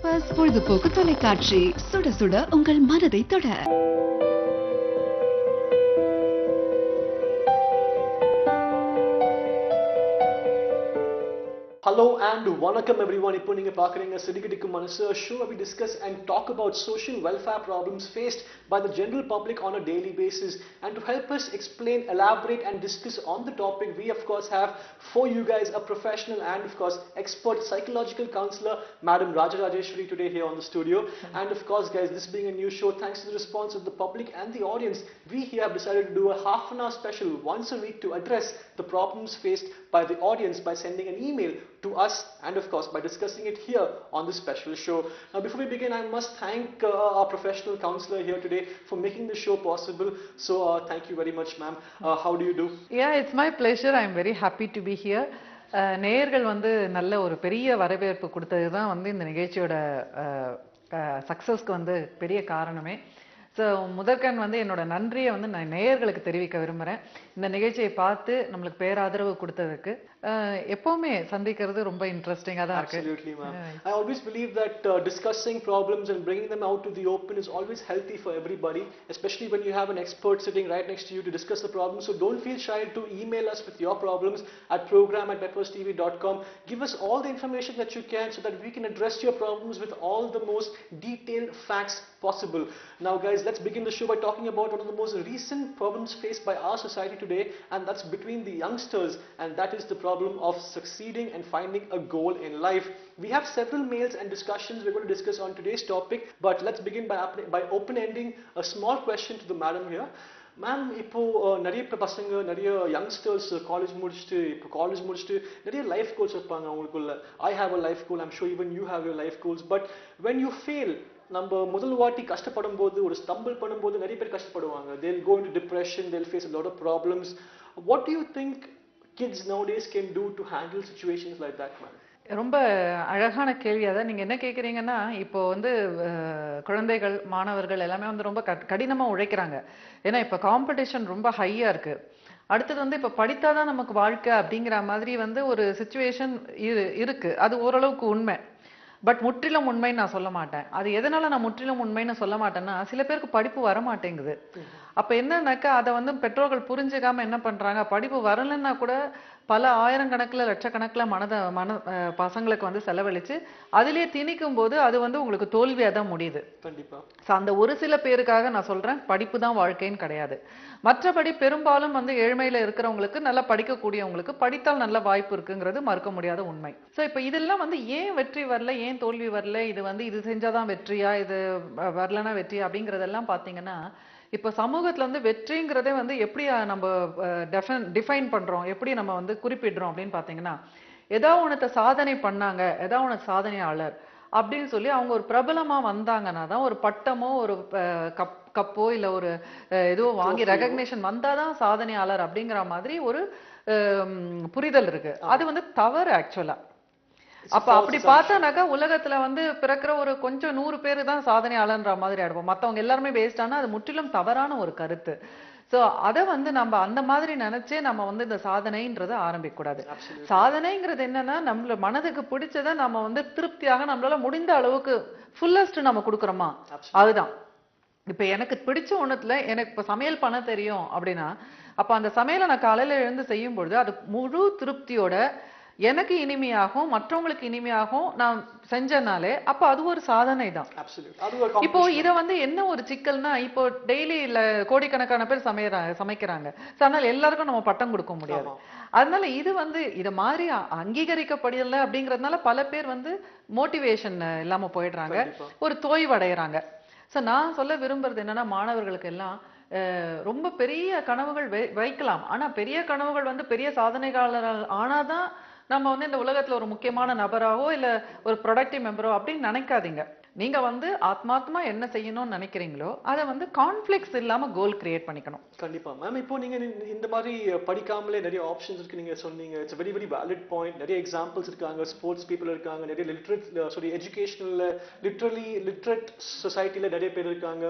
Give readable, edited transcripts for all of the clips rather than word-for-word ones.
Bus பொழுதுபோக்கு தொலைக்காட்சி சுட சுட உங்கள் மனதை தொட. Hello and welcome everyone. இப்போ நீங்க பார்க்குறீங்க சிடிகிடிக்கு மனசு, a show where we discuss and talk about social welfare problems faced by the general public on a daily basis. And to help us explain, elaborate and discuss on the topic, we of course have for you guys a professional and of course expert psychological counselor, Madam Rajarajeswari, today here on the studio. And of course guys, this being a new show, thanks to the response of the public and the audience, we here have decided to do a half-an-hour special once a week to address the problems faced by the audience by sending an email to us and of course by discussing it here on this special show. Now before we begin, I must thank our professional counselor here today for making the show possible. So thank you very much, ma'am. How do you do? Yeah, it's my pleasure. I'm very happy to be here. நேயர்கள் வந்து நல்ல ஒரு பெரிய வரவேற்பு கொடுத்தது தான் வந்து இந்த நிகழ்ச்சியோட சக்ஸஸ்க்கு வந்து பெரிய காரணமே. ஸோ முதற்கண் வந்து என்னோட நன்றியை வந்து நான் நேயர்களுக்கு தெரிவிக்க விரும்புகிறேன். இந்த நிகழ்ச்சியை பார்த்து நம்மளுக்கு பேராதரவு கொடுத்ததுக்கு. எப்பவுமே சந்திக்கிறது ரொம்ப இன்ட்ரெஸ்டிங்காக தான் இருக்கு. Absolutely, ma'am. I always believe that discussing problems and bringing them out to the open is always healthy for everybody, especially when you have an expert sitting right next to you to discuss the problem. So don't feel shy to email us with your problems at program@bedfordstv.com. Give us all the information that you can so that we can address your problems with all the most detailed facts possible. Now guys, let's begin the show by talking about one of the most recent problems faced by our society today, and that's between the youngsters, and that is the problem of succeeding and finding a goal in life. We have several mails and discussions we're going to discuss on today's topic, but let's begin by open-ending a small question to the madam here. Ma'am, இப்போ நிறைய பசங்க, நிறைய youngsters college முடிச்சுட்டு நிறைய life goals வைப்பாங்க அவங்களுக்குள்ள. I have a life goal, I'm sure even you have your life goals. But when you fail, நம்ம முதல் வாட்டி கஷ்டப்படும் போது, ஒரு ஸ்டம்பிள் பண்ணும்போது நிறைய பேர் கஷ்டப்படுவாங்க. they'll go into depression, they'll face a lot of problems. What do you think kids nowadays can do to handle situations like that, man? ரொம்ப அழகான கேள்வி. அதான் நீங்க என்ன கேட்குறீங்கன்னா, இப்போ வந்து குழந்தைகள், மாணவர்கள் எல்லாமே வந்து ரொம்ப கடினமாக உழைக்கிறாங்க. ஏன்னா இப்போ காம்படிஷன் ரொம்ப ஹையா இருக்கு. அடுத்தது வந்து இப்போ படித்தாதான் நமக்கு வாழ்க்கை அப்படிங்கிற மாதிரி வந்து ஒரு சுச்சுவேஷன் இருக்கு. அது ஓரளவுக்கு உண்மை. பட் முற்றிலும் உண்மைன்னு நான் சொல்ல மாட்டேன். அது எதனால நான் முற்றிலும் உண்மைன்னு சொல்ல மாட்டேன்னா, சில பேருக்கு படிப்பு வர மாட்டேங்குது. அப்ப என்னன்னாக்கா, அதை வந்து பெற்றோர்கள் புரிஞ்சுக்காம என்ன பண்றாங்க, படிப்பு வரலன்னா கூட பல ஆயிரக்கணக்கில் லட்சக்கணக்கில் பசங்களுக்கு வந்து செலவழிச்சு அதிலேயே திணிக்கும் போது அது வந்து உங்களுக்கு தோல்வியா தான் முடியுது. கண்டிப்பா. அந்த ஒரு சில பேருக்காக நான் சொல்றேன், படிப்பு தான் வாழ்க்கைன்னு கிடையாது. மற்றபடி பெரும்பாலும் வந்து ஏழ்மையில இருக்கிறவங்களுக்கு, நல்லா படிக்கக்கூடியவங்களுக்கு படித்தால் நல்ல வாய்ப்பு இருக்குங்கிறது மறுக்க முடியாத உண்மை. ஸோ இப்போ இதெல்லாம் வந்து ஏன் வெற்றி வரல, ஏன் தோல்வி வரல, இது வந்து இது செஞ்சாதான் வெற்றியா, இது வரலன்னா வெற்றியா அப்படிங்கிறதெல்லாம் பார்த்தீங்கன்னா, இப்போ சமூகத்துல வந்து வெற்றிங்கிறதே வந்து எப்படி நம்ம டிஃபைன் பண்றோம், எப்படி நம்ம வந்து குறிப்பிடுறோம் அப்படின்னு பார்த்தீங்கன்னா, ஏதாவது ஒன்றத்தை சாதனை பண்ணாங்க, ஏதாவது ஒன்று சாதனையாளர் அப்படின்னு சொல்லி அவங்க ஒரு பிரபலமா வந்தாங்கன்னா தான், ஒரு பட்டமோ ஒரு கப்போ இல்லை ஒரு ஏதோ வாங்கி ரெகக்னேஷன் வந்தாதான் சாதனையாளர் அப்படிங்கிற மாதிரி ஒரு புரிதல் இருக்கு. அது வந்து தவறு ஆக்சுவலா. அப்ப அப்படி பார்த்தானாக்கா, உலகத்துல வந்து பிறக்கிற ஒரு கொஞ்சம் 100 பேரு தான் சாதனையாளர்ன்ற மாதிரி ஆடுவோம். மத்தவங்க எல்லாருமே வேஸ்டானா அது முற்றிலும் தவறான ஒரு கருத்து. சோ அதை வந்து நம்ம அந்த மாதிரி நினைச்சே நம்ம வந்து இந்த சாதனைன்றதை ஆரம்பிக்க கூடாது. சாதனைங்கிறது என்னன்னா, நம்மள மனதுக்கு பிடிச்சதை நம்ம வந்து திருப்தியாக நம்மளால முடிந்த அளவுக்கு ஃபுல்லஸ்ட் நம்ம கொடுக்குறோமா, அதுதான். இப்ப எனக்கு பிடிச்ச ஒண்ணுத்துல எனக்கு இப்ப சமையல் பண்ண தெரியும் அப்படின்னா, அப்ப அந்த சமையலை நான் காலையில எழுந்து செய்யும் பொழுது அது முழு திருப்தியோட எனக்கு இனிமையாகவும் மற்றவங்களுக்கு இனிமையாகவும் நான் செஞ்சனாலே அப்ப அது ஒரு சாதனை தான். இப்போ இத வந்து என்ன ஒரு சிக்கல்னா, இப்போ டெய்லி இல்ல கோடிக்கணக்கான பேர் சமைக்கிறாங்க. அதனால எல்லாருக்கும் நம்ம பட்டம் கொடுக்க முடியாது. அதனால இது வந்து இத மாதிரி அங்கீகரிக்கப்படல அப்படிங்கறதுனால பல பேர் வந்து மோட்டிவேஷன் இல்லாம போயிடுறாங்க, ஒரு தோய்வடைகிறாங்க. சோ நான் சொல்ல விரும்புறது என்னன்னா, மாணவர்களுக்கு எல்லாம் ரொம்ப பெரிய கனவுகள் வைக்கலாம். ஆனா பெரிய கனவுகள் வந்து பெரிய சாதனையாளர் ஆனாதான் நம்ம வந்து இந்த உலகத்துல ஒரு முக்கியமான நபராவோ இல்ல ஒரு ப்ரொடக்டிவ் மெம்பரோ அப்படின்னு நினைக்காதீங்க. நீங்க வந்து ஆத்மாத்மா என்ன செய்யணும்னு நினைக்கிறீங்களோ அதை வந்து கான்ஃபிளிக்ஸ் இல்லாம கோல் கிரியேட் பண்ணிக்கணும். கண்டிப்பா மேம். இப்போ நீங்க இந்த மாதிரி படிக்காமலே நிறைய ஆப்ஷன்ஸ் இருக்கு நீங்க சொன்னீங்க. It's very very valid point. நிறைய எக்ஸாம்பிள்ஸ் இருக்காங்க, ஸ்போர்ட்ஸ் பீப்புள் இருக்காங்க, நிறைய எஜுகேஷனல் லிட்ரேட் சொசைட்டில நிறைய பேர் இருக்காங்க.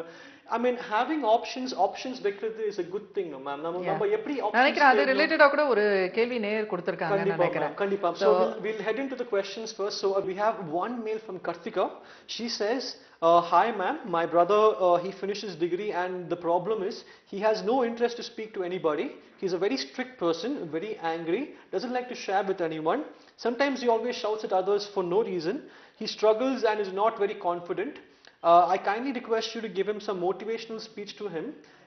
I mean, having options வைக்கிறது is a good thing, no ma'am. நம்ம எப்படி நினைக்கிறேன் அது ரிலேட்டடா கூட ஒரு கேள்வி நேயர் கொடுத்திருக்காங்கன்னு நினைக்கிறேன். கண்டிப்பா. So we'll head into the questions first. So we have one mail from Karthika. She says, hi ma'am, my brother he finished his degree and the problem is he has no interest to speak to anybody. He's a very strict person, very angry, doesn't like to share with anyone. Sometimes he always shouts at others for no reason. He struggles and is not very confident. I kindly request you to give him some motivational speech to him.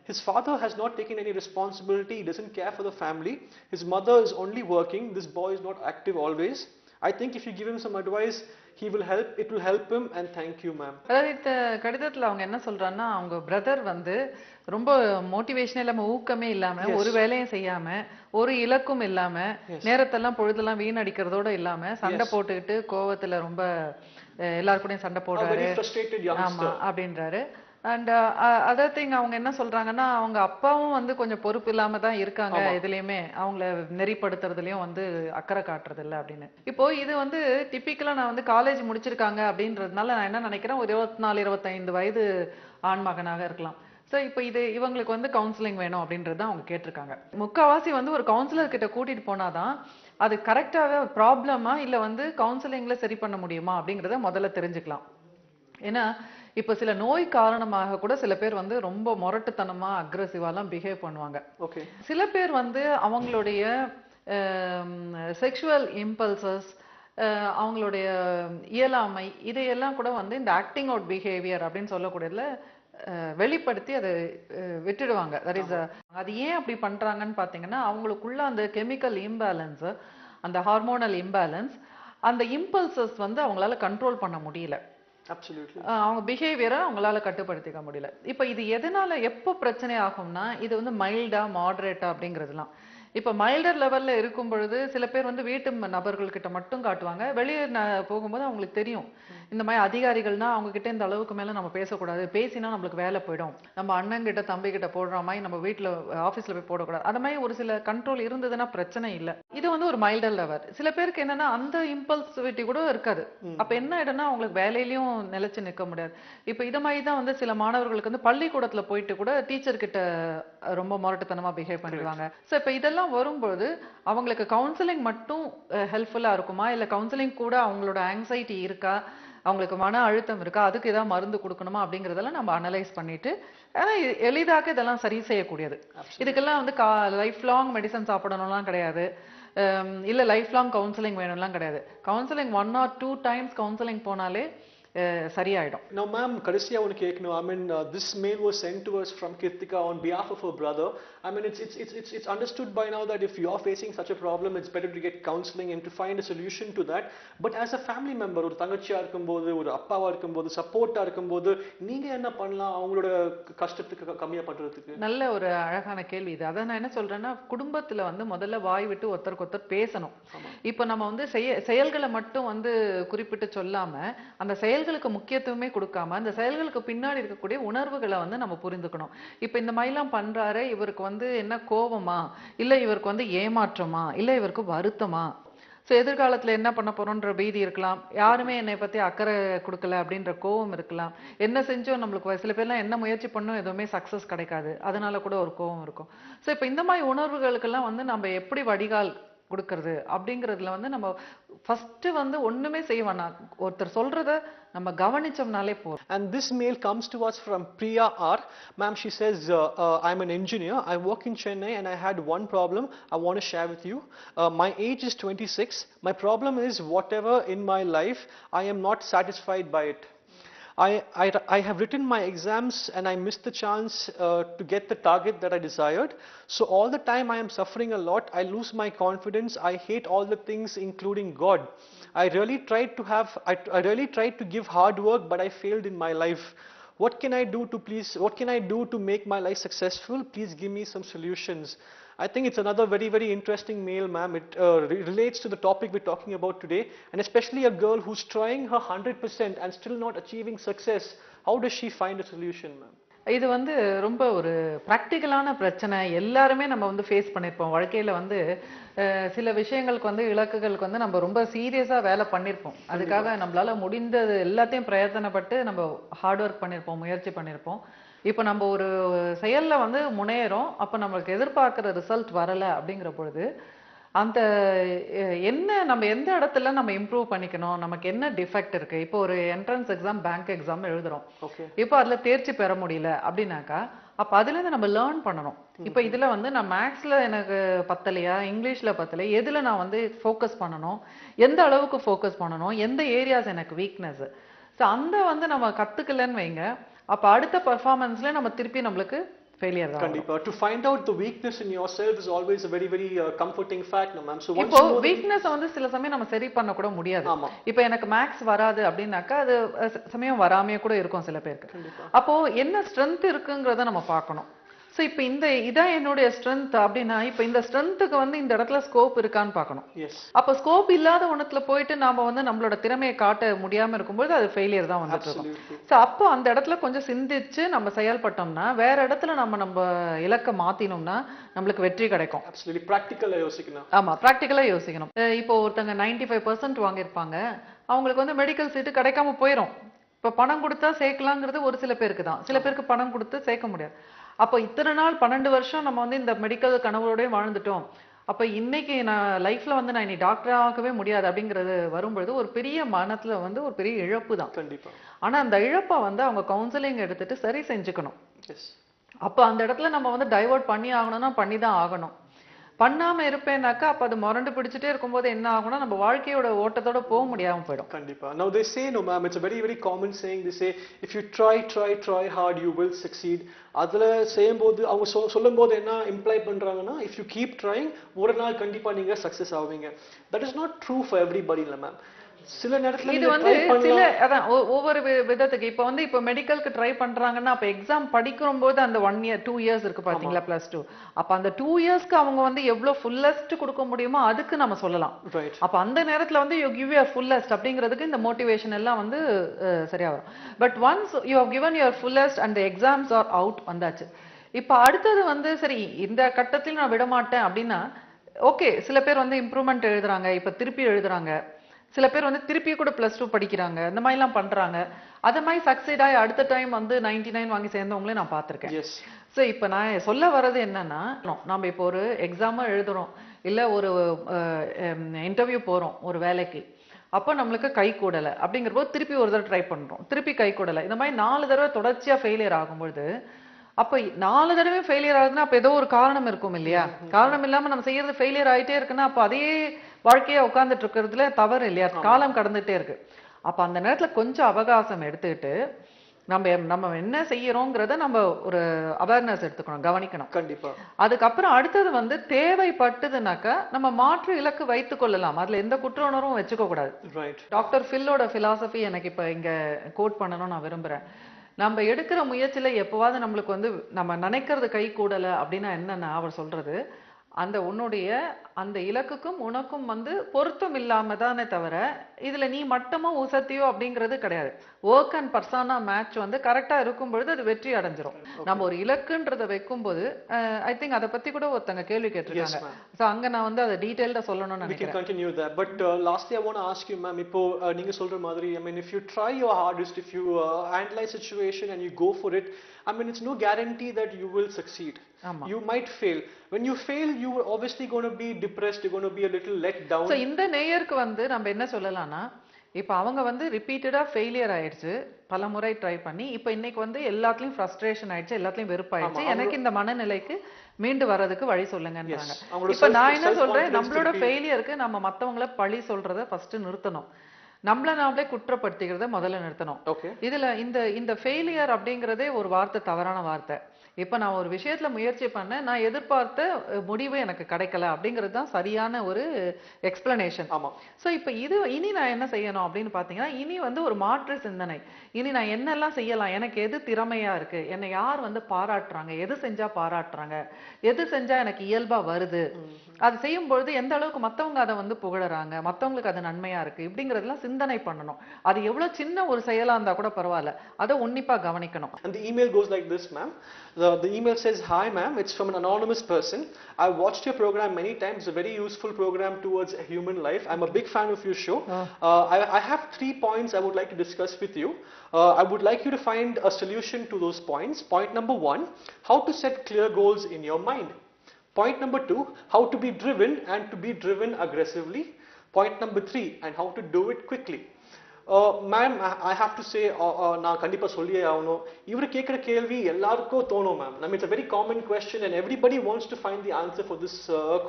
His father has not taken any responsibility. He doesn't care for the family. His mother is only working. This boy is not active always. I think if you give him some advice, it will help him, and thank you ma'am. அதாவது இந்த கடிதத்துல அவங்க என்ன சொல்றாங்கன்னா அவங்க brother வந்து ரொம்ப மோட்டிவேஷனே இல்லாம ஊக்கமே இல்லாம ஒரு வேலையும் செய்யாம ஒரு இலக்கும் இல்லாம நேரத்தெல்லாம் பொழுதெல்லாம் வீணடிக்கிறதோட இல்லாம சண்டை போட்டுக்கிட்டு கோவத்துல ரொம்ப எல்லார் கூடயும் சண்டை போடுறாரு ஆமா அப்படின்றாரு. அண்ட் அதர் திங் அவங்க என்ன சொல்றாங்கன்னா அவங்க அப்பாவும் வந்து கொஞ்சம் பொறுப்பு இல்லாம தான் இருக்காங்க, எதுலயுமே அவங்கள நெறிப்படுத்துறதுலயும் வந்து அக்கறை காட்டுறது இல்லை அப்படின்னு. இப்போ இது வந்து டிப்பிக்கலா நான் வந்து காலேஜ் முடிச்சிருக்காங்க அப்படின்றதுனால நான் என்ன நினைக்கிறேன், ஒரு 24-25 வயது ஆண் மகனாக இருக்கலாம். ஸோ இப்போ இவங்களுக்கு வந்து கவுன்சிலிங் வேணும் அப்படின்றது அவங்க கேட்டிருக்காங்க. முக்கால்வாசி வந்து ஒரு கவுன்சிலர் கிட்ட கூட்டிட்டு போனாதான் அது கரெக்டாக ப்ராப்ளமா இல்லை வந்து கவுன்சிலிங்ல சரி பண்ண முடியுமா அப்படிங்கிறத முதல்ல தெரிஞ்சுக்கலாம். ஏன்னா இப்ப சில நோய் காரணமாக கூட சில பேர் வந்து ரொம்ப முரட்டுத்தனமா அக்ரெசிவாலாம் பிஹேவ் பண்ணுவாங்க. சில பேர் வந்து அவங்களுடைய செக்ஷுவல் இம்பல்சஸ், அவங்களுடைய இயலாமை, இதையெல்லாம் கூட வந்து இந்த ஆக்டிங் அவுட் பிஹேவியர் அப்படின்னு சொல்லக்கூடியதுல வெளிப்படுத்தி அதை விட்டுடுவாங்க. அது ஏன் அப்படி பண்றாங்கன்னு பாத்தீங்கன்னா அவங்களுக்குள்ள அந்த கெமிக்கல் இம்பேலன்ஸ், அந்த ஹார்மோனல் இம்பேலன்ஸ், அந்த இம்பல்சஸ் வந்து அவங்களால கண்ட்ரோல் பண்ண முடியல. அவங்க பிஹேவியரை அவங்களால கட்டுப்படுத்திக்க முடியல. இப்ப இது எதனால எப்போ பிரச்சனை ஆகும்னா இது வந்து மைல்டா மாடரேட்டா அப்படிங்கிறதுலாம். இப்ப மைல்டர் லெவல்ல இருக்கும் பொழுது சில பேர் வந்து வீட்டு நபர்கள் கிட்ட மட்டும் காட்டுவாங்க. வெளியே போகும்போது அவங்களுக்கு தெரியும் இந்த மாதிரி அதிகாரிகள்னா அவங்க கிட்ட இந்த அளவுக்கு மேல நம்ம பேசக்கூடாது, பேசினா நம்மளுக்கு வேலை போயிடும், நம்ம அண்ணன் கிட்ட தம்பி கிட்ட போடுற மாதிரி நம்ம வீட்டுல ஆபீஸ்ல போய் போடக்கூடாது, அந்த மாதிரி ஒரு சில கண்ட்ரோல் இருந்ததுன்னா பிரச்சனை இல்லை. இது வந்து ஒரு மைல்டர் லெவல். சில பேருக்கு என்னன்னா அந்த இம்பல்சிவிட்டி கூட இருக்காது. அப்ப என்ன ஆயிடும்னா அவங்களுக்கு வேலையிலயும் நிலைச்சு நிற்க முடியாது. இப்ப இது மாதிரி தான் வந்து சில மாணவர்களுக்கு வந்து பள்ளிக்கூடத்துல போயிட்டு கூட டீச்சர் கிட்ட ரொம்ப முரட்டுத்தனமா பிஹேவ் பண்ணிடுவாங்க. சோ இப்ப இதெல்லாம் வரும்போது அவங்களுக்கு கவுன்சிலிங் மட்டும் ஹெல்ப்ஃபுல்லா இருக்குமா, இல்ல கவுன்சிலிங் கூட அவங்களோட ஆங்ஸைட்டி இருக்கா, அவங்களுக்கு மன அழுத்தம் இருக்கா, அதுக்கு ஏதாவது மருந்து கொடுக்கணுமா அப்படிங்கறதெல்லாம் நம்ம அனலைஸ் பண்ணிட்டு எளிதாக இதெல்லாம் சரி செய்யக்கூடியது. இதுக்கெல்லாம் வந்து லைஃப் லாங் மெடிசன் சாப்பிடணும்லாம் கிடையாது, இல்ல லைஃப் லாங் கவுன்சிலிங் வேணும்லாம் கிடையாது. கவுன்சிலிங் 1 or 2 times கவுன்சிலிங் போனாலே சரியாயிடும். Now ma'am, கடைசியா ஒன்னு கேட்கணும். I mean this mail was sent to us from Kirtika on behalf of her brother. I mean it's understood by now that if you are facing such a problem, it's better to get counseling and to find a solution to that. But as a family member, ஒரு தங்கச்சியா இருக்கும்போது, ஒரு அப்பாவா இருக்கும்போது, சப்போர்ட்டா இருக்கும்போது நீங்க என்ன பண்ணலாம் அவங்களோட கஷ்டத்துக்கு கம்மியா பண்றதுக்கு? நல்ல ஒரு அழகான கேள்வி இது. அத நான் என்ன சொல்றேன்னா, குடும்பத்துல வந்து முதல்ல வாய் விட்டு ஒருத்தருக்கு ஒருத்தர் பேசணும். இப்போ நம்ம வந்து செயல்களை மட்டும் வந்து குறிப்பிட்டு சொல்லாம அந்த செயல்களுக்கு முக்கியத்துவமே கொடுக்காம அந்த செயல்களுக்கு பின்னாடி இருக்கக்கூடிய உணர்வுகளை வந்து நம்ம புரிந்துக்கணும். இப்ப இந்த மாதிரிலாம் பண்றாரு, இவருக்கு வந்து என்ன கோபமா, இல்ல இவருக்கு வந்து ஏமாற்றமா, இல்ல இவருக்கு வருத்தமா, சோ எதிர்காலத்துல என்ன பண்ண போறோம்ன்ற பீதி இருக்கலாம், யாருமே என்னை பத்தி அக்கறை கொடுக்கல அப்படின்ற கோபம் இருக்கலாம், என்ன செஞ்சோம் நம்மளுக்கு சில பேர்லாம் என்ன முயற்சி பண்ணோம் எதுவுமே சக்சஸ் கிடைக்காது, அதனால கூட ஒரு கோபம் இருக்கும். சோ இப்ப இந்த மாதிரி உணர்வுகளுக்கெல்லாம் வந்து நம்ம எப்படி வடிகால் கொடுக்கறது அப்படிங்கிறதுல வந்து நம்ம ஃபர்ஸ்ட் வந்து ஒண்ணுமே செய்ய வேணாம், ஒருத்தர் சொல்றத நம்ம கவனிச்சோம்னாலே போதும். And this mail comes to us from Priya R. Ma'am, she says, I'm an engineer. I work in Chennai and I had one problem I want to share with you. My age is 26. My problem is whatever in my life, I am not satisfied by it. I have written my exams and I missed the chance to get the target that I desired. So all the time I am suffering a lot. I lose my confidence. I hate all the things including God. I really tried to give hard work, but I failed in my life. What can I do to make my life successful? Please give me some solutions. I think it's another very, very interesting mail, ma'am. It relates to the topic we're talking about today, and especially a girl who's trying her 100% and still not achieving success. How does she find a solution, ma'am? இது வந்து ரொம்ப ஒரு பிராக்டிக்கலான பிரச்சனை. எல்லாருமே நம்ம வந்து face பண்ணிருப்போம் வாழ்க்கையில. வந்து சில விஷயங்களுக்கு வந்து இலக்குகளுக்கு வந்து நம்ம ரொம்ப சீரியஸா வேலை பண்ணிருப்போம், அதுக்காக நம்மளால முடிந்தது எல்லாத்தையும் பிரயத்தனப்பட்டு நம்ம ஹார்ட் ஒர்க் பண்ணிருப்போம், முயற்சி பண்ணிருப்போம். இப்போ நம்ம ஒரு செயல்ல வந்து முன்னேறோம், அப்ப நம்மளுக்கு எதிர்பார்க்கிற ரிசல்ட் வரல அப்படிங்கிற பொழுது அந்த என்ன நம்ம எந்த இடத்துல நம்ம இம்ப்ரூவ் பண்ணிக்கணும், நமக்கு என்ன டிஃபெக்ட் இருக்கு. இப்போ ஒரு என்ட்ரன்ஸ் எக்ஸாம், பேங்க் எக்ஸாம் எழுதுறோம். ஓகே. இப்போ அதுல தேர்ச்சி பெற முடியல அப்படின்னாக்கா அப்ப அதுல இருந்து நம்ம லேர்ன் பண்ணணும். இப்போ இதுல வந்து நான் மேக்ஸ்ல எனக்கு பத்தலையா, இங்கிலீஷ்ல பத்தலையா, எதுல நான் வந்து ஃபோக்கஸ் பண்ணணும், எந்த அளவுக்கு ஃபோக்கஸ் பண்ணணும், எந்த ஏரியாஸ் எனக்கு வீக்னஸ். ஸோ அந்த வந்து நம்ம கத்துக்கலன்னு வைங்க, அப்ப அடுத்த பெர்ஃபார்மன்ஸ்ல நம்ம திருப்பி நம்மளுக்கு ஃபெயிலியர் தான். கண்டிப்பா. To find out the weakness in yourself is always a very comforting fact, no ma'am. So once இப்போ you know வீக்னஸ் வந்து சில சமயம் நம்ம சரி பண்ண கூட முடியாது. ஆமா. இப்போ எனக்கு மேக்ஸ் வராது அப்படின்னாக்கா அது சமயம் வராமையே கூட இருக்கும் சில பேருக்கு. கண்டிப்பா. அப்போ என்ன ஸ்ட்ரென்த் இருக்குங்கிறத நம்ம பார்க்கணும். ஸோ இப்போ இதான் என்னுடைய ஸ்ட்ரென்த் அப்படின்னா இப்போ இந்த ஸ்ட்ரென்த்துக்கு வந்து இந்த இடத்துல ஸ்கோப் இருக்கான்னு பார்க்கணும். Yes. அப்போ ஸ்கோப் இல்லாத ஒண்ணுத்துல போயிட்டு நாம வந்து நம்மளோட திறமையை காட்ட முடியாம இருக்கும்போது அது ஃபெயிலியர் தான் வந்துட்டு இருக்கும். Absolutely. ஸோ அப்போ அந்த இடத்துல கொஞ்சம் சிந்திச்சு நம்ம செயல்பட்டோம்னா, வேற இடத்துல நம்ம இலக்கை மாத்தினோம்னா நம்மளுக்கு வெற்றி கிடைக்கும். Absolutely. Practical யோசிக்கணும். ஆமா, பிராக்டிக்கலா யோசிக்கணும். இப்போ ஒருத்தங்க 95% வாங்கியிருப்பாங்க, அவங்களுக்கு வந்து மெடிக்கல் சீட்டு கிடைக்காம போயிடும். இப்ப பணம் கொடுத்தா சேர்க்கலாங்கிறது ஒரு சில பேருக்கு தான், சில பேருக்கு பணம் கொடுத்து சேர்க்க முடியாது. அப்போ இத்தனை நாள் 12 வருஷம் நம்ம வந்து இந்த மெடிக்கல் கனவோடய வாழ்ந்துட்டோம். அப்ப இன்னைக்கு நான் லைஃப்ல வந்து நான் இனி டாக்டர் ஆகவே முடியாது அப்படிங்கிறது வரும்பொழுது ஒரு பெரிய மனத்துல வந்து ஒரு பெரிய இழப்பு தான். கண்டிப்பா. ஆனா அந்த இழப்பை வந்து அவங்க கவுன்சிலிங் எடுத்துட்டு சரி செஞ்சுக்கணும். எஸ். அப்ப அந்த இடத்துல நம்ம வந்து டைவர்ட் பண்ணி ஆகணும்னா பண்ணி தான் ஆகணும். பண்ணாம இருப்பேனாக்கா அப்ப அது முரண்டு பிடிச்சிட்டே இருக்கும்போது என்ன ஆகும்னா நம்ம வாழ்க்கையோட ஓட்டத்தோட போக முடியாம போயிடும். கண்டிப்பா. Now they say, no ma'am, it's a very common saying. They say if you try hard you will succeed. அதுல செய்யும்போது அவங்க சொல்லும்போது என்ன இம்ப்ளை பண்றாங்கன்னா, if you keep trying ஒரு நாள் கண்டிப்பா நீங்க சக்சஸ் ஆவீங்க. That is not true for everybody இல்ல மேம். சில நேரத்துல இது வந்து சில அதான் ஒவ்வொரு விதத்துக்கு இப்ப மெடிக்கலுக்கு ட்ரை பண்றாங்கன்னா அப்ப எக்ஸாம் படிக்கும் போது அந்த 1 இயர் 2 இயர்ஸ் இருக்கு பாத்தீங்களா, +2. அப்ப அந்த 2 இயர்ஸ்க்கு அவங்க வந்து எவ்வளவு ஃபுல்லஸ்ட் கொடுக்க முடியுமோ அதுக்கு நம்ம சொல்லலாம். அப்ப அந்த நேரத்துல வந்து யூ கிவ் யுவர் ஃபுல்லஸ்ட் அப்படிங்கிறதுக்கு இந்த மோட்டிவேஷன் எல்லாம் வந்து சரியா வரும். But once you have given your fullest and the exams are out வந்தாச்சு. இப்ப அடுத்தது வந்து சரி இந்த கட்டத்தில் நான் விட மாட்டேன் அப்படின்னா ஓகே, சில பேர் வந்து இம்ப்ரூவ்மெண்ட் எழுதுறாங்க, இப்ப திருப்பி எழுதுறாங்க. சில பேர் வந்து திருப்பி கூட +2 படிக்கிறாங்க, இந்த மாதிரி எல்லாம் பண்றாங்க. அத மாதிரி சக்சீட் ஆகி அடுத்த டைம் வந்து 99 வாங்கி சேர்ந்தவங்களே நான் பார்த்திருக்கேன். சோ இப்ப நான் சொல்ல வர்றது என்னன்னா, நம்ம இப்போ ஒரு எக்ஸாம் எழுதுறோம், இல்ல ஒரு இன்டர்வியூ போறோம் ஒரு வேலைக்கு. அப்போ நம்மளுக்கு கை கூடல அப்படிங்கிறப்போ திருப்பி ஒரு தடவை ட்ரை பண்றோம், திருப்பி கை கூடல. இந்த மாதிரி 4 தடவை தொடர்ச்சியா ஃபெயிலியர் ஆகும்பொழுது அப்ப 4 தடவை ஃபெயிலியர் ஆகுதுன்னா அப்ப ஏதோ ஒரு காரணம் இருக்கும் இல்லையா? காரணம் இல்லாம நம்ம செய்யறது ஃபெயிலியர் ஆயிட்டே இருக்குன்னா அப்ப அதே வாழ்க்கையா உட்கார்ந்துட்டு இருக்கிறதுல தவறு இல்லையா? காலம் கடந்துட்டே இருக்கு. அப்ப அந்த நேரத்துல கொஞ்சம் அவகாசம் எடுத்துக்கிட்டு நம்ம என்ன செய்யறோங்கிறத நம்ம ஒரு அவேர்னஸ் எடுத்துக்கணும், கவனிக்கணும். கண்டிப்பா. அதுக்கப்புறம் அடுத்தது வந்து தேவைப்பட்டதுனாக்கா நம்ம மாற்று இலக்கு வைத்துக் கொள்ளலாம். அதுல எந்த குற்ற உணர்வும் வச்சுக்க கூடாது. டாக்டர் ஃபில்லோட பிலாசபி எனக்கு இப்ப இங்க கோட் பண்ணணும்னு நான் விரும்புறேன். நம்ம எடுக்கிற முயற்சியில எப்பவாவது நம்மளுக்கு வந்து நம்ம நினைக்கிறது கை கூடல அப்படின்னா என்னன்னா அவர் சொல்றது, அந்த உன்னுடைய அந்த இலக்குக்கும் உனக்கும் வந்து பொருத்தம் இல்லாம தானே தவிர இதுல நீ மட்டமோ உசத்தியோ அப்படிங்கிறது கிடையாது. ஒர்க் அண்ட் பர்சனா மேட்ச் வந்து கரெக்டா இருக்கும் பொழுது அது வெற்றி அடைஞ்சிரும். நம்ம ஒரு இலக்குன்றத வைக்கும்போது ஐ திங்க் அதை பத்தி கூட ஒருத்தங்க கேள்வி கேட்டிருக்காங்க. சோ அங்க நான் வந்து அதை டீடைல்டா சொல்லணும்னு நினைக்கிறேன். We can continue that, but lastly I want to ask you ma'am, இப்போ நீங்க சொல்ற மாதிரி I mean if you try your hardest, if you analyze situation and you go for it, I mean it's no guarantee that you will succeed. You might fail. When you fail you are obviously going to be depressed, you're going to be a little let down. So இந்த நேயருக்கு வந்து நம்ம என்ன சொல்லலாம்னா, இப்ப அவங்க வந்து ரிப்பீட்டடா failure ஆயிடுச்சு, பல முறை ட்ரை பண்ணி இப்ப இன்னைக்கு வந்து எல்லாத்துலயும் ஃப்ரஸ்ட்ரேஷன் ஆயிடுச்சு, எல்லாத்துலயும் வெறுப்பாயிடுச்சு, எனக்கு இந்த மனநிலைக்கு மீண்டு வர்றதுக்கு வழி சொல்லுங்கன்றாங்க. இப்ப நான் என்ன சொல்றேன், நம்மளோட ஃபெயிலியருக்கு நம்ம மத்தவங்கள பழி சொல்றத ஃபர்ஸ்ட் நிறுத்தணும். நம்மள நாமளே குற்றப்படுத்திக்கிறத முதல்ல நிறுத்தணும். இதுல இந்த ஃபெயிலியர் அப்படிங்கறதே ஒரு வார்த்தை, தவறான வார்த்தை. இப்ப நான் ஒரு விஷயத்துல முயற்சி பண்ணேன், நான் எதிர்பார்த்த முடிவு எனக்கு கிடைக்கல அப்படிங்கிறது தான் சரியான ஒரு எக்ஸ்பிளனேஷன். சோ இப்ப இனி நான் என்ன செய்யணும் அப்படின்னு பாத்தீங்கன்னா, இனி வந்து ஒரு மாற்று சிந்தனை. இனி நான் என்னெல்லாம் செய்யலாம், எனக்கு எது திறமையா இருக்கு, என்னை யார் வந்து பாராட்டுறாங்க, எது செஞ்சா பாராட்டுறாங்க, எது செஞ்சா எனக்கு இயல்பா வருது, அது செய்யும் பொழுது எந்த அளவுக்கு மத்தவங்க அதை வந்து புகழறாங்க, மத்தவங்களுக்கு அது நன்மையா இருக்கு இப்படிங்கறதெல்லாம் சிந்தனை பண்ணணும். அது எவ்வளவு சின்ன ஒரு செயலா இருந்தா கூட பரவாயில்ல, அதை உன்னிப்பா கவனிக்கணும். And the email goes like this, ma'am. The email says, "Hi, ma'am. It's from an anonymous person. I've watched your program many times. It's a very useful program towards a human life. I'm a big fan of your show. I have 3 points I would like to discuss with you. I would like you to find a solution to those points. Point number 1, how to set clear goals in your mind. Point number 2, how to be driven and to be driven aggressively. Point number 3, and how to do it quickly." Ma'am, I have to say, நான் கண்டிப்பா சொல்லியே ஆகணும். இவரு கேட்கிற கேள்வி எல்லாருக்கும் தோணும் ma'am. I mean, it's a very common question and everybody wants to find the answer for this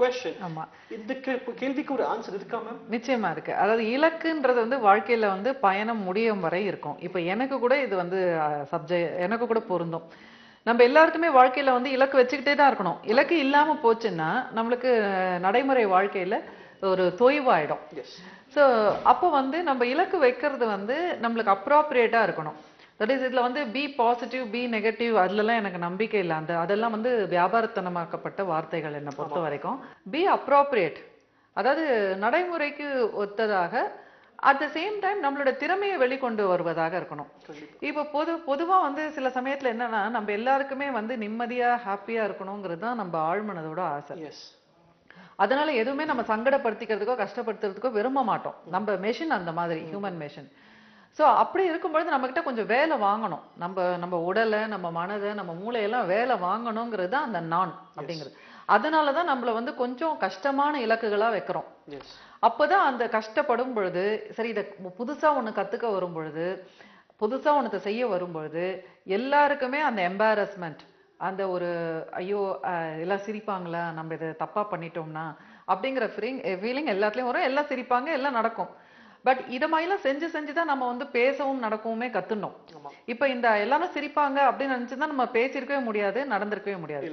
question. ஆமா, இந்த கேள்விக்கு ஒரு ஆன்சர் இருக்கா மேம்? நிச்சயமா இருக்கு. அதாவது இலக்குன்றது வந்து வாழ்க்கையில வந்து பயணம் முடியும் வரை இருக்கும். இப்ப எனக்கு கூட இது வந்து எனக்கு கூட பொருந்தும். நம்ம எல்லாருக்குமே வாழ்க்கையில வந்து இலக்கு வச்சுக்கிட்டே தான் இருக்கணும். இலக்கு இல்லாம போச்சுன்னா நம்மளுக்கு நடைமுறை வாழ்க்கையில ஒரு தொய்வாயிடும். ஸோ அப்போ வந்து நம்ம இலக்கு வைக்கிறது வந்து நம்மளுக்கு அப்ராப்ரியேட்டா இருக்கணும். தட் இஸ் இதுல வந்து பி பாசிட்டிவ், பி நெகட்டிவ், அதுலலாம் எனக்கு நம்பிக்கை இல்லை. அதெல்லாம் வந்து வியாபாரத்தனமாக்கப்பட்ட வார்த்தைகள் என்னை பொறுத்த வரைக்கும். பி அப்ராப்ரியேட், அதாவது நடைமுறைக்கு ஒத்ததாக, அட் த சேம் டைம் நம்மளோட திறமையை வெளிக்கொண்டு வருவதாக இருக்கணும். இப்போ பொதுவா வந்து சில சமயத்துல என்னன்னா, நம்ம எல்லாருக்குமே வந்து நிம்மதியா ஹாப்பியா இருக்கணுங்கிறது தான் நம்ம ஆழ்மனதோட ஆசை. அதனால எதுவுமே நம்ம சங்கடப்படுத்திக்கிறதுக்கோ கஷ்டப்படுத்துறதுக்கோ விரும்ப மாட்டோம். நம்ம மெஷின் அந்த மாதிரி, ஹியூமன் மெஷின். ஸோ அப்படி இருக்கும்பொழுது நம்ம கிட்ட கொஞ்சம் வேலை வாங்கணும். நம்ம உடலை, நம்ம மனதை, நம்ம மூளையெல்லாம் வேலை வாங்கணுங்கிறது தான் அந்த நான் அப்படிங்கிறது. அதனாலதான் நம்மள வந்து கொஞ்சம் கஷ்டமான இலக்குகளா வைக்கிறோம். அப்பதான் அந்த கஷ்டப்படும் பொழுது, சரி இதை புதுசா ஒண்ணு கத்துக்க வரும் பொழுது, புதுசா ஒண்ணு செய்ய வரும் பொழுது எல்லாருக்குமே அந்த எம்பாரஸ்மெண்ட், அந்த ஒரு ஐயோ எல்லாம் சிரிப்பாங்களா நம்ம இதை தப்பா பண்ணிட்டோம்னா அப்படிங்கிற ஃபீலிங் எல்லாத்துலயும் வரும். எல்லாம் சிரிப்பாங்க, எல்லாம் நடக்கும். பட் இத மாதிரிலாம் செஞ்சுதான் நம்ம வந்து பேசவும் நடக்கவுமே கத்துனோம். இப்ப இந்த எல்லாரும் சிரிப்பாங்க அப்படின்னு நினைச்சுதான் நம்ம பேசியிருக்கவே முடியாது, நடந்திருக்கவே முடியாது.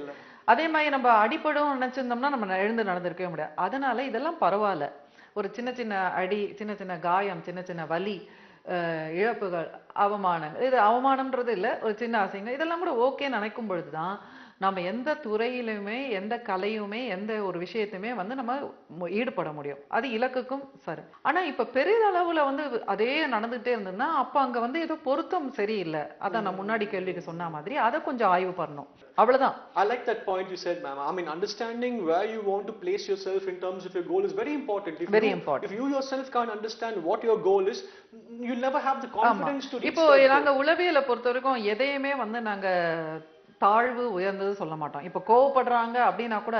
அதே மாதிரி நம்ம அடிப்படும் நினைச்சிருந்தோம்னா நம்ம எழுந்து நடந்திருக்கவே முடியாது. அதனால இதெல்லாம் பரவாயில்ல. ஒரு சின்ன சின்ன அடி, சின்ன சின்ன காயம், சின்ன சின்ன வலி, இழப்புகள், அவமானங்கள், இது அவமானம்ன்றது இல்லை, ஒரு சின்ன அசிங்கம், இதெல்லாம் கூட ஓகே நினைக்கும் பொழுதுதான் நம்ம எந்த துறையிலுமே, எந்த கலையுமே, எந்த ஒரு விஷயத்தையுமே வந்து நம்ம ஈடுபட முடியும். அது இலக்குக்கும் சரி. ஆனா இப்ப பெரிதளவுல வந்து அதே நடந்துகிட்டே இருந்ததுன்னா அப்ப அங்க வந்து ஏதோ பொருத்தம் சரியில்லை. அதான் நான் முன்னாடி கேள்விக்கு சொன்ன மாதிரி அதை கொஞ்சம் ஆய்வு பண்ணணும். அவ்வளவுதான். I like that point you said, ma'am. I mean, understanding where you want to place yourself in terms of your goal is very important. If you yourself can't understand what your goal is, you'll never have the confidence to reach. இப்போ நாங்க உளவியலை பொறுத்த வரைக்கும் எதையுமே வந்து நாங்க தாழ்வு உயர்ந்தது சொல்ல மாட்டோம். இப்ப கோவப்படுறாங்க அப்படின்னா கூட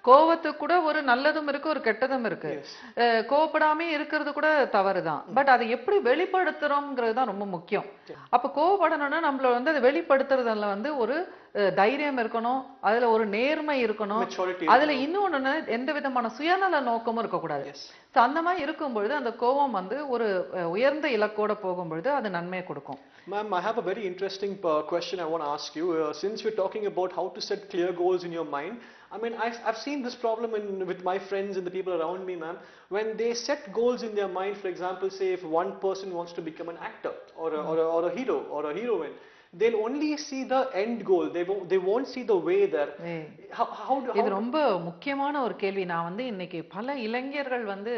கோவத்துக்கு கூட ஒரு நல்லதும் இருக்கு, ஒரு கெட்டதும் இருக்கு. கோவப்படாமே இருக்கிறது கூட தவறுதான். பட் அதை எப்படி வெளிப்படுத்துறோம்ங்கிறது தான் ரொம்ப முக்கியம். அப்ப கோவப்படணும்னா நம்மள வந்து அதை வெளிப்படுத்துறதுல வந்து ஒரு தைரியம் இருக்கணும், அதுல ஒரு நேர்மை இருக்கணும், அதுல இன்னொன்னு எந்த விதமான சுயநல நோக்கமும் இருக்கக்கூடாது. அந்த மாதிரி இருக்கும்பொழுது அந்த கோபம் வந்து ஒரு உயர்ந்த இலக்கோட போகும்பொழுது அது நன்மையை கொடுக்கும். Ma'am, I have a very interesting question I want to ask you. Since we're talking about how to set clear goals in your mind, I mean, I've seen this problem with my friends and the people around me, ma'am. When they set goals in their mind, for example, say if one person wants to become an actor or a hero or a heroine, they'll only see the end goal. They won't see the way there. இது ரொம்ப முக்கியமான ஒரு கேள்வி. நான் வந்து இன்னைக்கு பல இளைஞர்கள் வந்து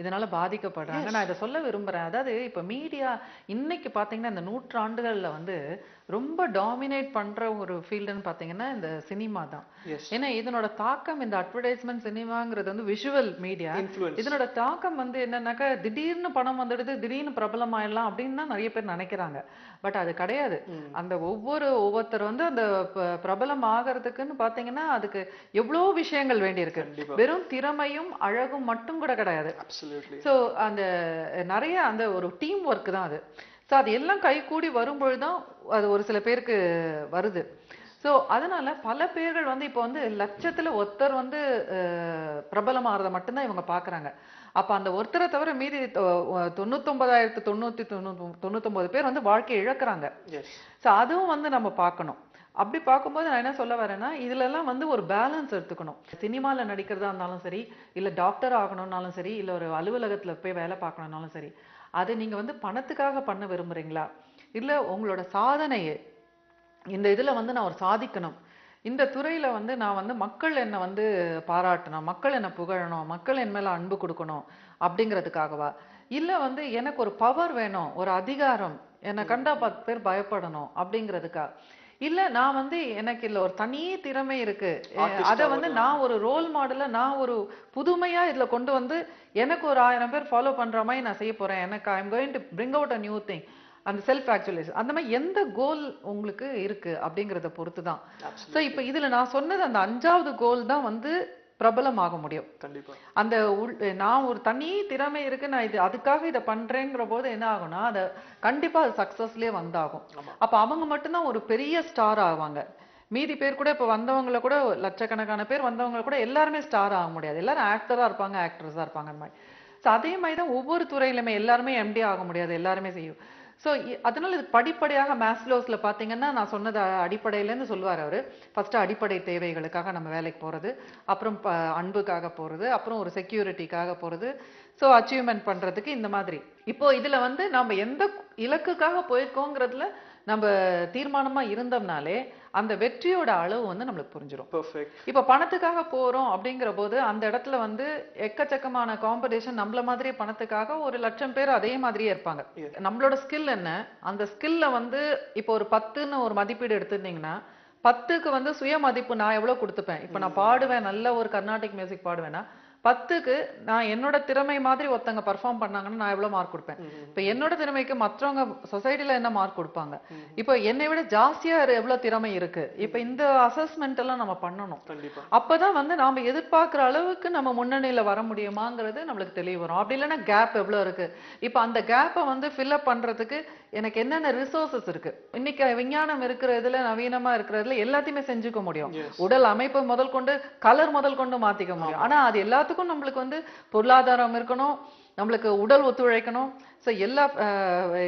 இதனால பாதிக்கப்படுறாங்க. நான் இதை சொல்ல விரும்புறேன். அதாவது இப்ப மீடியா இன்னைக்கு பாத்தீங்கன்னா இந்த நூற்றாண்டுகள்ல வந்து ரொம்ப டாமினேட் பண்ற ஒரு ஃபீல்டுன்னு பாத்தீங்கன்னா இந்த சினிமா தான். ஏன்னா இதனோட தாக்கம், இந்த அட்வர்டைஸ்மெண்ட் சினிமாங்கிறது வந்து விஷுவல் மீடியா, இதனோட தாக்கம் வந்து என்னன்னாக்கா திடீர்னு பணம் வந்துடுது, திடீர்னு பிரபலம் ஆயிடலாம் அப்படின்னு நிறைய பேர் நினைக்கிறாங்க. பட் அது கிடையாது. அந்த ஒவ்வொருத்தர் வந்து அந்த பிரபலம் ஆகிறதுக்குன்னு பாத்தீங்கன்னா அதுக்கு எவ்வளவு விஷயங்கள் வேண்டி இருக்கு. வெறும் திறமையும் அழகும் மட்டும் கூட கிடையாது. சோ அந்த நிறைய அந்த ஒரு டீம் ஒர்க் தான் அது. ஸோ அது எல்லாம் கை கூடி வரும்பொழுதுதான் அது ஒரு சில பேருக்கு வருது. ஸோ அதனால பல பேர்கள் வந்து இப்போ வந்து லட்சத்துல ஒருத்தர் வந்து பிரபலமாகறத மட்டும்தான் இவங்க பாக்குறாங்க. அப்ப அந்த ஒருத்தரை தவிர மீதி 99,999 பேர் வந்து வாழ்க்கையை இழக்கிறாங்க. ஸோ அதுவும் வந்து நம்ம பார்க்கணும். அப்படி பார்க்கும்போது நான் என்ன சொல்ல வரேன்னா, இதுல எல்லாம் வந்து ஒரு பேலன்ஸ் எடுத்துக்கணும். சினிமால நடிக்கிறதா இருந்தாலும் சரி, இல்ல டாக்டர் ஆகணும்னாலும் சரி, இல்ல ஒரு அலுவலகத்துல போய் வேலை பார்க்கணும்னாலும் சரி, அதை நீங்க வந்து பணத்துக்காக பண்ண விரும்புறீங்களா, இல்ல உங்களோட சாதனையை இந்த இதுல வந்து நான் ஒரு சாதிக்கணும், இந்த துறையில வந்து நான் வந்து மக்கள் என்னை வந்து பாராட்டணும், மக்கள் என்னை புகழணும், மக்கள் என் மேல அன்பு கொடுக்கணும் அப்படிங்கிறதுக்காகவா, இல்ல வந்து எனக்கு ஒரு பவர் வேணும், ஒரு அதிகாரம், என்னை கண்டா 10 பேர் பயப்படணும் அப்படிங்கிறதுக்கா, இல்ல நான் வந்து எனக்கு இல்ல ஒரு தனி திறமை இருக்கு, அத வந்து நான் ஒரு ரோல் மாடலா நான் ஒரு புதுமையா இதுல கொண்டு வந்து எனக்கு ஒரு 1000 பேர் ஃபாலோ பண்ற மாதிரி நான் செய்ய போறேன், எனக்கு I am going to bring out a new thing, அந்த செல்ஃப் ஆக்சுவலைஸ், அந்த மாதிரி எந்த கோல் உங்களுக்கு இருக்கு அப்படிங்கறத பொறுத்து தான். சோ இப்ப இதுல நான் சொன்னது அந்த 5வது கோல் தான் வந்து பிரபலமாக முடியும். கண்டிப்பா அந்த நான் ஒரு தனி திறமை இருக்கு, நான் இது அதுக்காக இதை பண்றேங்கிற போது என்ன ஆகும்னா அது கண்டிப்பா அது சக்சஸ்லயே வந்தாகும். அப்ப அவங்க மட்டும்தான் ஒரு பெரிய ஸ்டார் ஆவாங்க. மீதி பேர் கூட இப்ப வந்தவங்கள கூட லட்சக்கணக்கான பேர் வந்தவங்க கூட எல்லாருமே ஸ்டார் ஆக முடியாது. எல்லாரும் ஆக்டரா இருப்பாங்க, ஆக்ட்ரஸா இருப்பாங்க அந்த மாதிரி. சோ அதே மாதிரி தான் ஒவ்வொரு துறையிலுமே எல்லாருமே எம்டி ஆக முடியாது, எல்லாருமே செய்யும். சோ அதனால இது படிப்படியாக மேஸ்லோஸ்ல பாத்தீங்கன்னா நான் சொன்னது அடிப்படையிலேருந்து சொல்லுவார் அவரு. ஃபர்ஸ்ட் அடிப்படை தேவைகளுக்காக நம்ம வேலைக்கு போறது, அப்புறம் அன்புக்காக போறது, அப்புறம் ஒரு செக்யூரிட்டிக்காக போறது, சோ அச்சீவ்மெண்ட் பண்றதுக்கு இந்த மாதிரி. இப்போ இதுல வந்து நம்ம எந்த இலக்குக்காக போயிருக்கோங்கிறதுல நம்ம தீர்மானமா இருந்தோம்னாலே அந்த வெற்றியோட அளவு வந்து நம்மளுக்கு புரிஞ்சிடும். இப்ப பணத்துக்காக போறோம் அப்படிங்கிற போது அந்த இடத்துல வந்து எக்கச்சக்கமான காம்படிஷன், நம்மள மாதிரி பணத்துக்காக 1,00,000 பேர் அதே மாதிரியே இருப்பாங்க. நம்மளோட ஸ்கில் என்ன, அந்த ஸ்கில்ல வந்து இப்போ ஒரு 10ன்னு ஒரு மதிப்பீடு எடுத்துட்டீங்கன்னா 10க்கு வந்து சுய மதிப்பு நான் எவ்வளவு கொடுத்துப்பேன். இப்ப நான் பாடுவேன், நல்ல ஒரு கர்நாடிக் மியூசிக் பாடுவேன்னா 10க்கு நான் என்னோட திறமை மாதிரி ஒருத்தங்க பெர்ஃபார்ம் பண்ணாங்கன்னா நான் எவ்வளவு மார்க் கொடுப்பேன். இப்ப என்னோட திறமைக்கு மற்றவங்க சொசைட்டில என்ன மார்க் கொடுப்பாங்க, இப்ப என்னை விட ஜாஸ்தியா எவ்வளவு திறமை இருக்கு, இப்ப இந்த அசஸ்மெண்ட் எல்லாம் நம்ம பண்ணணும். அப்பதான் வந்து நாம எதிர்பார்க்கிற அளவுக்கு நம்ம முன்னணியில வர முடியுமாங்கிறது நம்மளுக்கு தெளிவு வரும். அப்படி இல்லைன்னா கேப் எவ்வளவு இருக்கு, இப்ப அந்த கேப்பை வந்து ஃபில் அப் பண்றதுக்கு எனக்கு என்னென்ன ரிசோர்சஸ் இருக்கு. இன்னைக்கு விஞ்ஞானம் இருக்கிற இதுல, நவீனமா இருக்கிறதுல எல்லாத்தையுமே செஞ்சுக்க முடியும். உடல் அமைப்பு முதல் கொண்டு கலர் முதல் கொண்டு மாத்திக்க முடியும். ஆனா அது எல்லாத்துக்கும் நம்மளுக்கு வந்து பொருளாதாரம் இருக்கணும், நம்மளுக்கு உடல் ஒத்துழைக்கணும். சோ எல்லா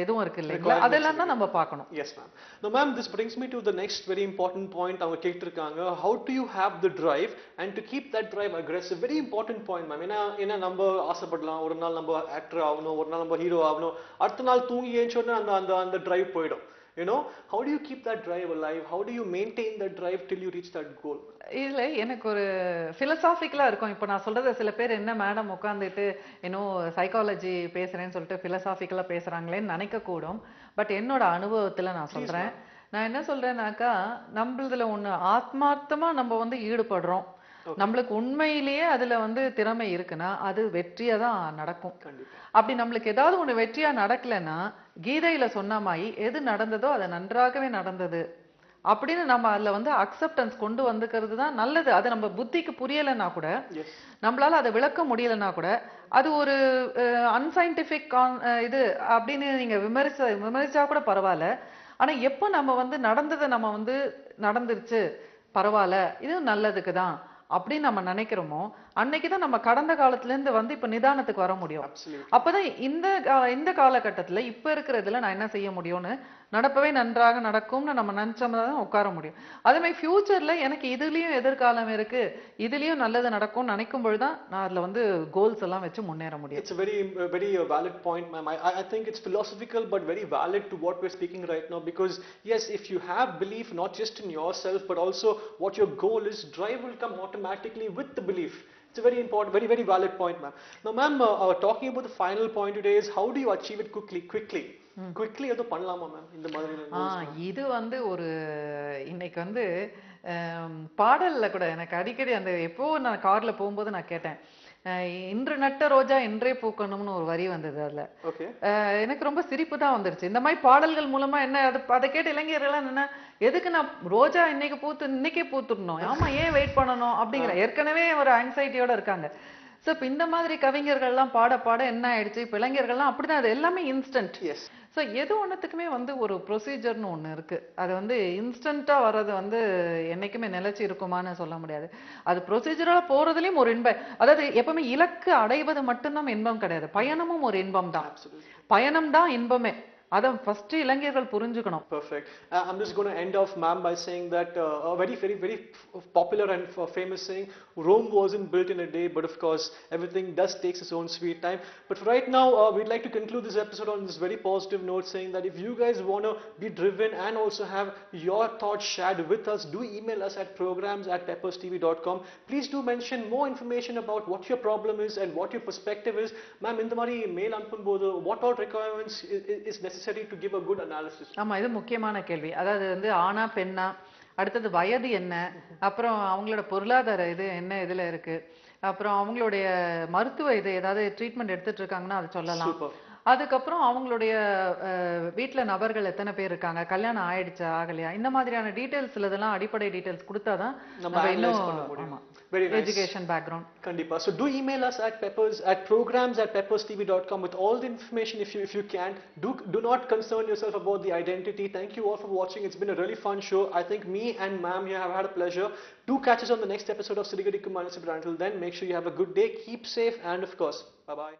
இதுவும் இருக்கு இல்லைங்களா, அதெல்லாம் தான் நம்ம பார்க்கணும். Yes ma'am. Now ma'am, this brings me to the next very important point. அவங்க கேட்டிருக்காங்க, how do you have the drive and to keep that drive aggressive? Very important point ma'am. ஏன்னா நம்ம ஆசைப்படலாம், ஒரு நாள் நம்ம ஆக்டர் ஆகணும், ஒரு நாள் நம்ம ஹீரோ ஆகணும், அடுத்த நாள் தூங்கி ஏஞ்சோன்னா அந்த drive போயிடும். You know, how do you keep that drive alive? How do you maintain that drive till you reach that goal? இதுல எனக்கு ஒரு பிலசாபிக்கலா இருக்கும். இப்ப நான் சொல்றது சில பேர் என்ன மேடம் உட்கார்ந்துட்டு இன்னும் சைக்காலஜி பேசுறேன்னு சொல்லிட்டு பிலசாபிக்கலா பேசுறாங்களேன்னு நினைக்க கூடும். பட் என்னோட அனுபவத்துல நான் சொல்றேன். நான் என்ன சொல்றேன்னாக்கா, நம்மளதுல ஒண்ணு ஆத்மார்த்தமா நம்ம வந்து ஈடுபடுறோம், நம்மளுக்கு உண்மையிலேயே அதுல வந்து திறமை இருக்குன்னா அது வெற்றியா தான் நடக்கும். அப்படி நம்மளுக்கு ஏதாவது ஒண்ணு வெற்றியா நடக்கலைன்னா கீதையில சொன்ன மாதிரி எது நடந்ததோ அது நன்றாகவே நடந்தது அப்படின்னு நம்ம அதுல வந்து அக்செப்டன்ஸ் கொண்டு வந்துக்கிறது தான் நல்லது. அது நம்ம புத்திக்கு புரியலைன்னா கூட, நம்மளால அதை விளக்க முடியலன்னா கூட, அது ஒரு அன்சைன்டிபிக் இது அப்படின்னு நீங்க விமர்சிச்சா கூட பரவாயில்ல. ஆனா எப்ப நம்ம வந்து நடந்ததை நம்ம வந்து நடந்துருச்சு பரவாயில்ல, இது நல்லதுக்கு தான் அப்படின்னு நம்ம நினைக்கிறோமோ அன்னைக்குதான் நம்ம கடந்த காலத்துல இருந்து வந்து இப்ப நிதானத்துக்கு வர முடியும். அப்பதான் இந்த காலகட்டத்துல இப்ப இருக்கிறதுல நான் என்ன செய்ய முடியும்னு, நடப்பவே நன்றாக நடக்கும்னு நம்ம நினைச்சோம்தான் உட்கார முடியும். அதே மாதிரி ஃபியூச்சர்ல எனக்கு இதுலயும் எதிர்காலம் இருக்கு, இதுலயும் நல்லது நடக்கும்னு நினைக்கும் பொழுதுதான் நான் அதுல வந்து கோல்ஸ் எல்லாம் வச்சு முன்னேற முடியும். It's a very valid point ma'am. I think it's philosophical but very valid to what we're speaking right now, because yes, if you have belief not just in yourself but also what your goal is, drive will come automatically with the belief. It's a very important, very valid point ma'am. Now ma'am, talking about the final point today is how do you achieve it quickly எது பண்ணலாமா ma'am இந்த மாதிரி? இது வந்து ஒரு இன்னைக்கு வந்து பாடல்ல கூட எனக்கு அடிக்கடி அந்த எப்போ நான் கார்ல போகும்போது நான் கேட்டேன், இன்று நட்ட ரோஜா இன்றே பூக்கணும்னு ஒரு வரி வந்தது. அதுல எனக்கு ரொம்ப சிரிப்பு தான் வந்துருச்சு. இந்த மாதிரி பாடல்கள் மூலமா என்ன அதை கேட்டு இளைஞர்கள் என்ன, எதுக்கு நான் ரோஜா இன்னைக்கே பூத்துடணும், ஆமா ஏன் வெயிட் பண்ணணும் அப்படிங்கிற ஏற்கனவே ஒரு ஆங்ஸைட்டியோட இருக்காங்க. சோ இப்ப இந்த மாதிரி கவிஞர்கள் எல்லாம் பாட பாட என்ன ஆயிடுச்சு, இப்ப இளைஞர்கள்லாம் அப்படிதான், அது எல்லாமே இன்ஸ்டன்ட். சோ எது ஒண்ணுத்துக்குமே வந்து ஒரு ப்ரொசீஜர்னு ஒண்ணு இருக்கு. அது வந்து இன்ஸ்டன்டா வர்றது வந்து என்னைக்குமே நிலைச்சு இருக்குமான்னு சொல்ல முடியாது. அது ப்ரொசீஜரா போறதுலயும் ஒரு இன்பம், அதாவது எப்பவுமே இலக்கு அடைவது மட்டும்தான் இன்பம் கிடையாது, பயணமும் ஒரு இன்பம் தான். பயணம் தான் இன்பமே. அத ஃபர்ஸ்ட் இளைஞர்கள் புரிஞ்சுக்கணும். Perfect. I'm just going to end off, ma'am, by saying that a very popular and famous saying, Rome wasn't built in a day, but of course, everything does takes its own sweet time. But for right now, we'd like to conclude this episode on this very positive note, saying that if you guys want to be driven and also have your thoughts shared with us, do email us at programs@pepperstv.com. Please do mention more information about what your problem is and what your perspective is. Ma'am, இந்த மாதிரி mail அனுப்பும்போது what all requirements is necessary to give a good analysis? ஆமா, இது முக்கியமான கேள்வி. அதாவது வந்து ஆணா பெண்ணா, அடுத்தது வயது என்ன, அப்புறம் அவங்களோட பொருளாதார இது என்ன இதுல இருக்கு, அப்புறம் அவங்களுடைய மருத்துவ இது ஏதாவது ட்ரீட்மெண்ட் எடுத்துட்டு இருக்காங்கன்னா அது சொல்லலாம். அதுக்கப்புறம் அவங்களுடைய வீட்டுல நபர்கள் எத்தனை பேர் இருக்காங்க, கல்யாணம் ஆயிடுச்சா ஆகலையா, இந்த மாதிரியான டீடைல்ஸ் இதெல்லாம் அடிப்படை டீடைல்ஸ் கொடுத்தாதான் நம்ம இன்னும் education background. Kandipa. So do email us at programs@pepperstv.com with all the information if you can. Do not concern yourself about the identity. Thank you all for watching. It's been a really fun show. I think me and ma'am here have had a pleasure. Do catch us on the next episode of Siligadi Kumanisibra. Until then, make sure you have a good day, keep safe, and of course, bye bye.